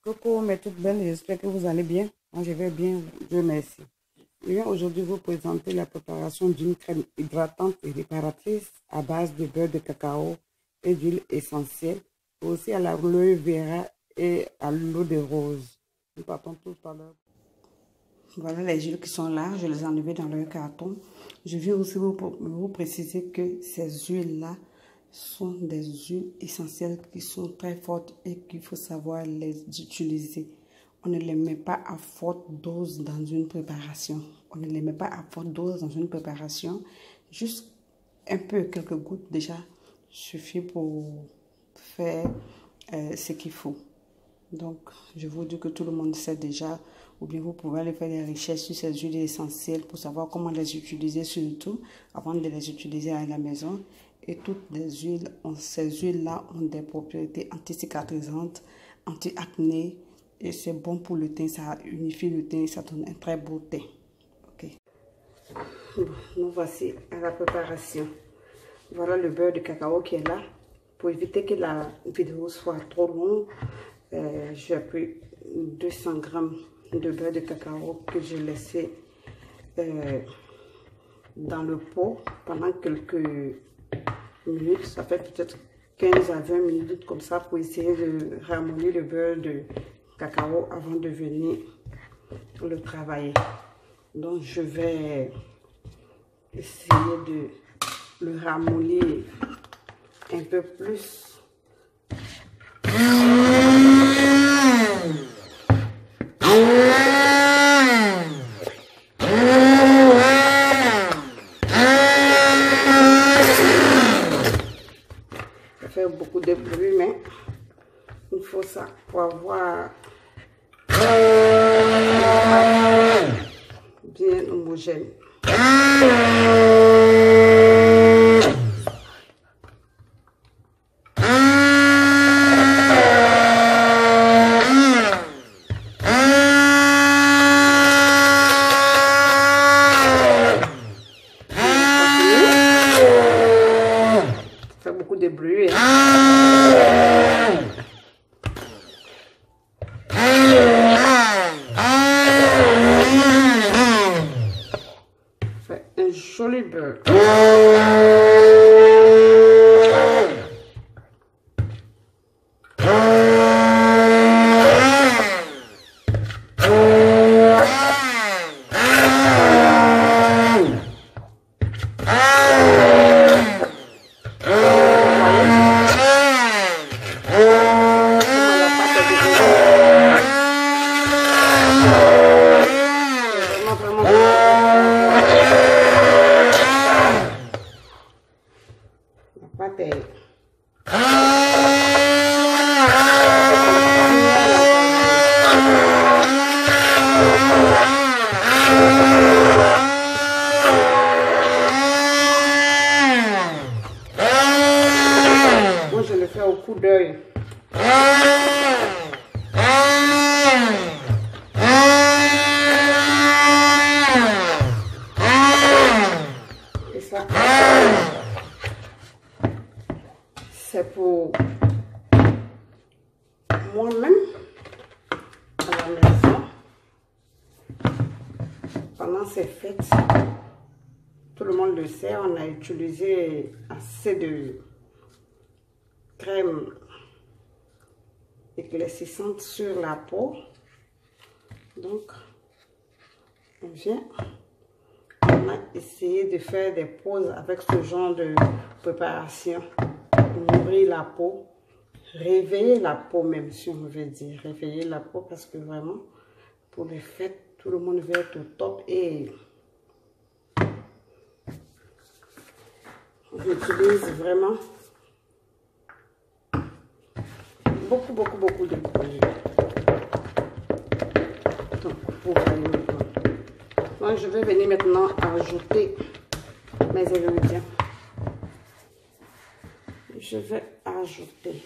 Coucou mes toutes belles, j'espère que vous allez bien. Moi je vais bien, Dieu merci. Je viens aujourd'hui vous présenter la préparation d'une crème hydratante et réparatrice à base de beurre de cacao et d'huile essentielle, aussi à l'aloe vera et à l'eau de rose. Nous partons tout à l'heure. Voilà les huiles qui sont là, je les ai enlevées dans le carton. Je viens aussi vous préciser que ces huiles-là sont des huiles essentielles qui sont très fortes et qu'il faut savoir les utiliser. On ne les met pas à forte dose dans une préparation. On ne les met pas à forte dose dans une préparation. Juste un peu, quelques gouttes déjà suffit pour faire ce qu'il faut. Donc, je vous dis que tout le monde sait déjà, ou bien vous pouvez aller faire des recherches sur ces huiles essentielles pour savoir comment les utiliser, surtout avant de les utiliser à la maison. Et toutes les huiles, ces huiles-là ont des propriétés anticicatrisantes, anti-acné, et c'est bon pour le teint, ça unifie le teint, ça donne un très beau teint. Ok. Bon, nous voici à la préparation. Voilà le beurre de cacao qui est là. Pour éviter que la vidéo soit trop longue, j'ai pris 200 g de beurre de cacao que j'ai laissé dans le pot pendant quelques minutes. Ça fait peut-être 15 à 20 minutes comme ça pour essayer de ramollir le beurre de cacao avant de venir le travailler. Donc je vais essayer de le ramollir un peu plus. Ça fait beaucoup de bruit, mais il faut ça pour avoir bien homogène. Ça fait beaucoup de bruit. Fait un joli beurre. Moi, je le fais au coup d'œil. Et ça, c'est pour moi-même à la maison. Pendant ces fêtes, tout le monde le sait, on a utilisé assez de crème éclaircissante sur la peau. Donc, on vient, on a essayé de faire des pauses avec ce genre de préparation pour nourrir la peau, réveiller la peau même, si on veut dire, réveiller la peau, parce que vraiment, pour les fêtes, tout le monde veut être au top et on utilise vraiment beaucoup de produits. Donc, pour moi, je vais venir maintenant ajouter mes ingrédients. Je vais ajouter.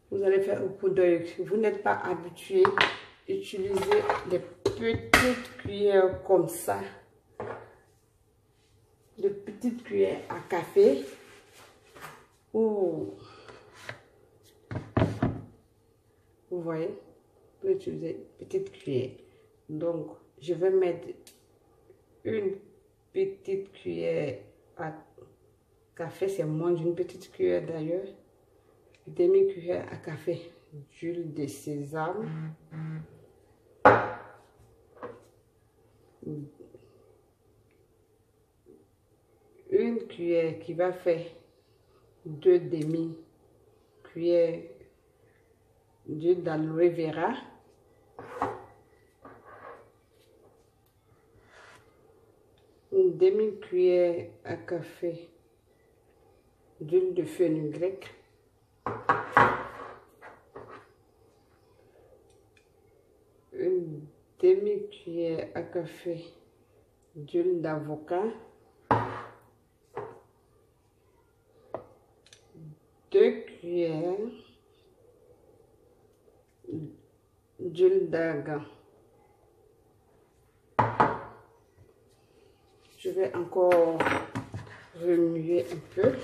Vous allez faire au coup d'œil. Vous n'êtes pas habitué à utiliser des petites cuillères comme ça. De petites cuillères à café ou Vous voyez, vous pouvez utiliser petite cuillère. Donc, je vais mettre une petite cuillère à café, c'est moins d'une petite cuillère d'ailleurs. Demi-cuillère à café d'huile de sésame. Une cuillère qui va faire 2 demi-cuillères d'huile d'aloe vera. Une demi-cuillère à café d'huile de fenugrec. Une demi-cuillère à café d'huile d'avocat. 2 cuillères d'huile d'argan. Je vais encore remuer un peu.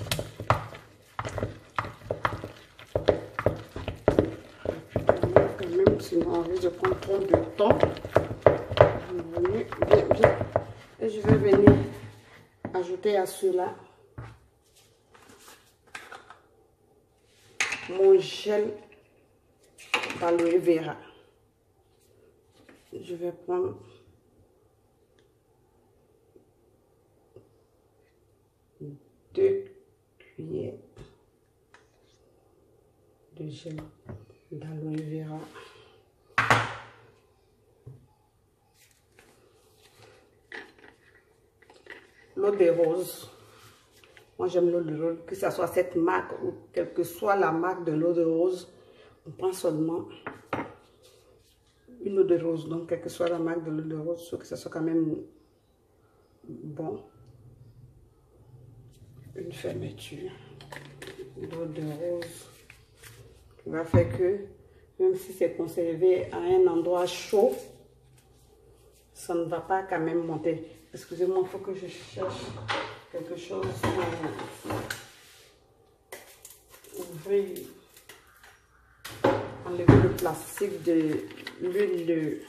Quand même, sinon on risque de prendre trop de temps. Je remue bien, bien. Et je vais venir ajouter à cela mon gel d'aloe vera. Je vais prendre deux cuillères de gel d'aloe vera. L'eau de rose. Moi, j'aime l'eau de rose, que ce soit cette marque ou quelle que soit la marque de l'eau de rose. On prend seulement une eau de rose. Donc, quelle que soit la marque de l'eau de rose, il faut que ce soit quand même bon. Une fermeture d'eau de rose qui va faire que, même si c'est conservé à un endroit chaud, ça ne va pas quand même monter. Excusez-moi, il faut que je cherche quelque chose pour ouvrir, enlever le plastique de l'huile de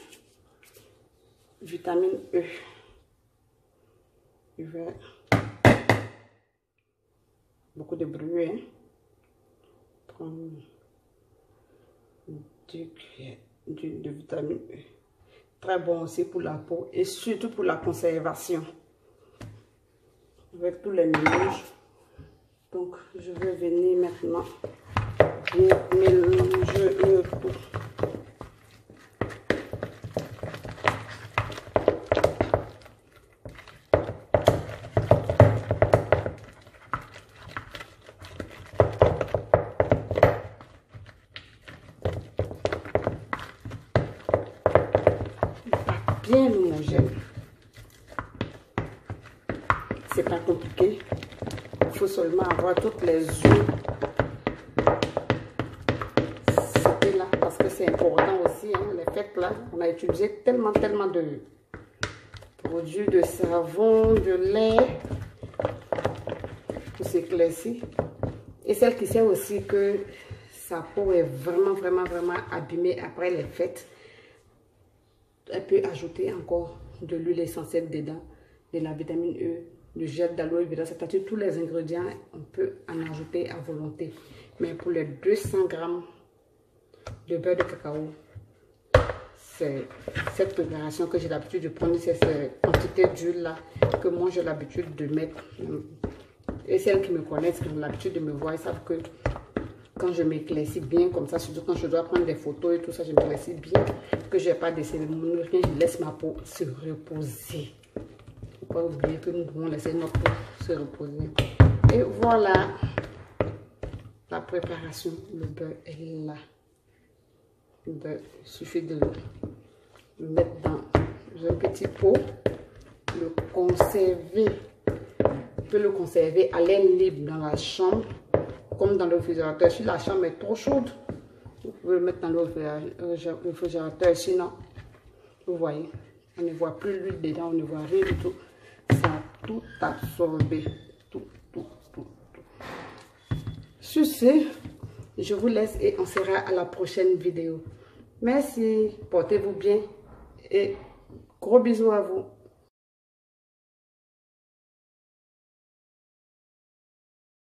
vitamine E. Je vais beaucoup de bruit, hein. Prendre 2 cuillères d'huile de vitamine E. Très bon aussi pour la peau et surtout pour la conservation. Avec tous les mélanges. Donc, je vais venir maintenant bien mélanger le tout. Bien homogène. C'est pas compliqué. Il faut seulement avoir toutes les œufs. C'était là parce que c'est important aussi. Hein, les fêtes là, on a utilisé tellement de produits de savon, de lait pour s'éclaircir. Et celle qui sait aussi que sa peau est vraiment abîmée après les fêtes, elle peut ajouter encore de l'huile essentielle dedans, de la vitamine E, du gel d'aloe vera, c'est-à-dire tous les ingrédients, on peut en ajouter à volonté. Mais pour les 200 grammes de beurre de cacao, c'est cette préparation que j'ai l'habitude de prendre, c'est cette quantité d'huile là que moi j'ai l'habitude de mettre. Et celles qui me connaissent, qui ont l'habitude de me voir, ils savent que quand je m'éclaircis bien comme ça, surtout quand je dois prendre des photos et tout ça, je m'éclaircis bien, que je n'ai pas de cérémonie, rien, je laisse ma peau se reposer. Il ne faut pas oublier que nous devons laisser notre peau se reposer. Et voilà, la préparation, le beurre est là. Le beurre, il suffit de le mettre dans un petit pot, le conserver. On peut le conserver à l'air libre dans la chambre, comme dans le réfrigérateur. Si la chambre est trop chaude, vous pouvez le mettre dans le réfrigérateur. Sinon, vous voyez, on ne voit plus l'huile dedans, on ne voit rien du tout. Ça a tout absorbé. Tout. Sur ce, Je vous laisse et on sera à la prochaine vidéo. Merci, portez-vous bien et gros bisous à vous.